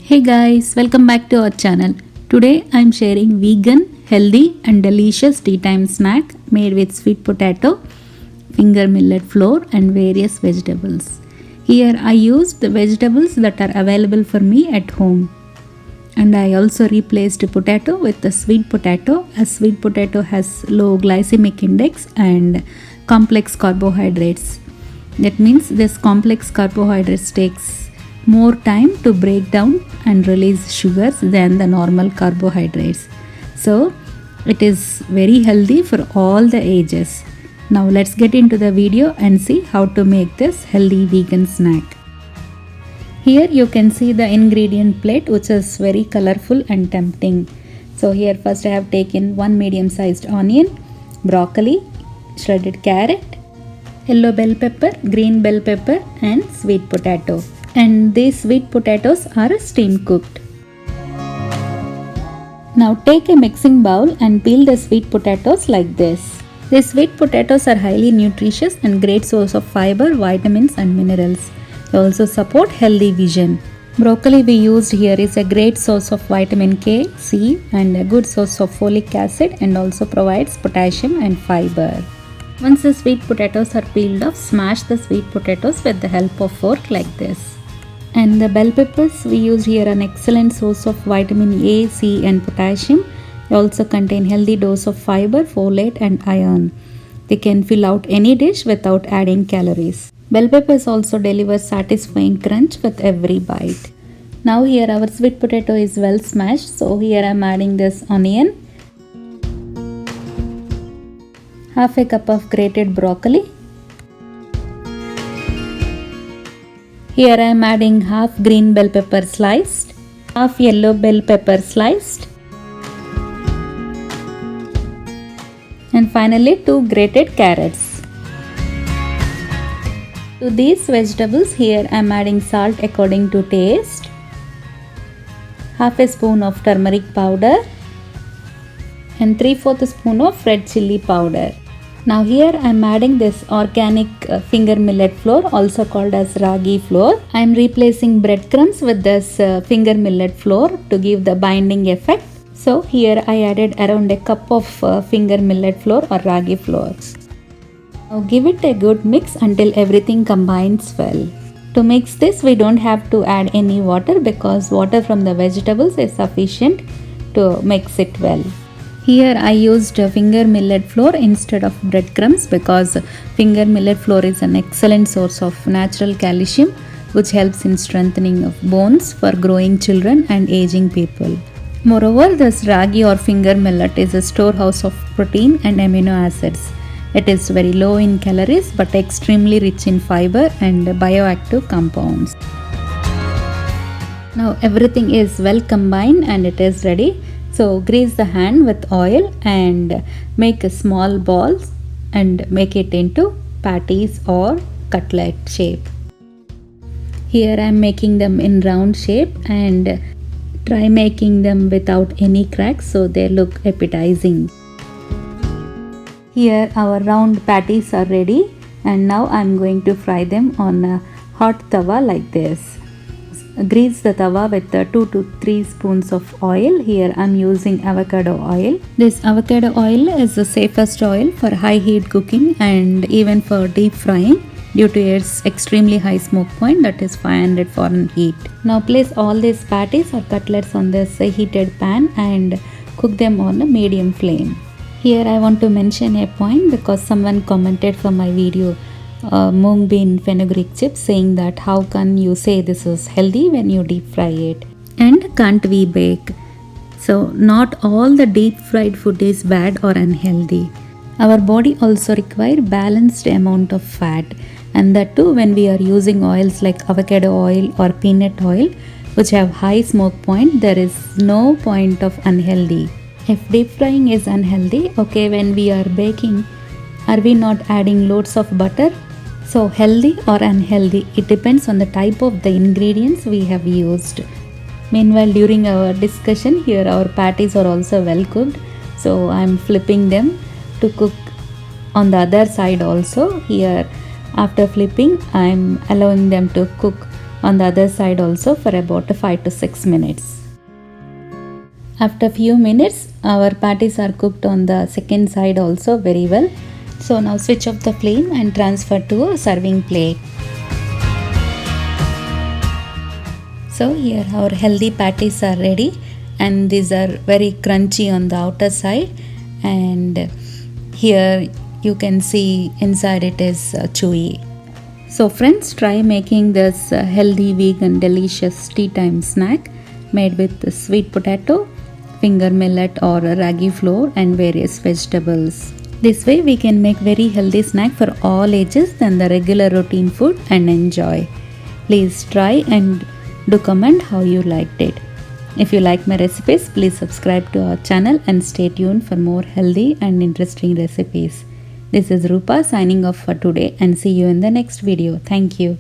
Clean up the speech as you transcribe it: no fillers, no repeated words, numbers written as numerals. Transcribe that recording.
Hey guys, welcome back to our channel. Today I'm sharing vegan, healthy and delicious tea time snack made with sweet potato, finger millet flour and various vegetables. Here I used the vegetables that are available for me at home. And I also replaced potato with the sweet potato as sweet potato has low glycemic index and complex carbohydrates. That means this complex carbohydrates takes more time to break down and release sugars than the normal carbohydrates. So it is very healthy for all the ages. Now let's get into the video and see how to make this healthy vegan snack. Here you can see the ingredient plate, which is very colorful and tempting. So here first I have taken one medium sized onion, broccoli, shredded carrot, yellow bell pepper, green bell pepper and sweet potato. And these sweet potatoes are steam cooked. Now take a mixing bowl and peel the sweet potatoes like this. These sweet potatoes are highly nutritious and great source of fiber, vitamins and minerals. They also support healthy vision. Broccoli we used here is a great source of vitamin K, C and a good source of folic acid and also provides potassium and fiber. Once the sweet potatoes are peeled off, smash the sweet potatoes with the help of fork like this. And the bell peppers we used here an excellent source of vitamin A, C and potassium. They also contain healthy dose of fiber, folate and iron. They can fill out any dish without adding calories. Bell peppers also deliver satisfying crunch with every bite. Now here our sweet potato is well smashed, so here I am adding this onion, half a cup of grated broccoli. Here I am adding half green bell pepper sliced, half yellow bell pepper sliced, and finally 2 grated carrots. To these vegetables here I am adding salt according to taste, half a spoon of turmeric powder and 3/4 spoon of red chilli powder. Now here I am adding this organic finger millet flour, also called as ragi flour. I am replacing breadcrumbs with this finger millet flour to give the binding effect. So here I added around a cup of finger millet flour or ragi flour. Now give it a good mix until everything combines well. To mix this we don't have to add any water because water from the vegetables is sufficient to mix it well. Here I used finger millet flour instead of breadcrumbs because finger millet flour is an excellent source of natural calcium which helps in strengthening of bones for growing children and aging people. Moreover, this ragi or finger millet is a storehouse of protein and amino acids. It is very low in calories but extremely rich in fiber and bioactive compounds. Now everything is well combined and it is ready. So grease the hand with oil and make a small balls and make it into patties or cutlet shape. Here I am making them in round shape and try making them without any cracks so they look appetizing. Here our round patties are ready and now I am going to fry them on a hot tawa like this. Grease the tawa with 2 to 3 spoons of oil. Here I am using avocado oil. This avocado oil is the safest oil for high heat cooking and even for deep frying due to its extremely high smoke point, that is 500 Fahrenheit. Now place all these patties or cutlets on this heated pan and cook them on a medium flame. Here I want to mention a point because someone commented from my video mung bean fenugreek chips saying that how can you say this is healthy when you deep fry it and can't we bake. So not all the deep fried food is bad or unhealthy. Our body also require balanced amount of fat, and that too when we are using oils like avocado oil or peanut oil which have high smoke point. There is no point of unhealthy. If deep frying is unhealthy, okay, when we are baking, are we not adding loads of butter? So healthy or unhealthy, it depends on the type of the ingredients we have used. Meanwhile, during our discussion here, our patties are also well cooked. So I am flipping them to cook on the other side also. Here after flipping, I am allowing them to cook on the other side also for about 5 to 6 minutes. After few minutes, our patties are cooked on the second side also very well. So now switch off the flame and transfer to a serving plate. So here our healthy patties are ready, and these are very crunchy on the outer side, and here you can see inside it is chewy. So friends, try making this healthy vegan delicious tea time snack made with sweet potato, finger millet or ragi flour and various vegetables. This way we can make very healthy snack for all ages than the regular routine food and enjoy. Please try and do comment how you liked it. If you like my recipes, please subscribe to our channel and stay tuned for more healthy and interesting recipes. This is Rupa signing off for today, and see you in the next video. Thank you.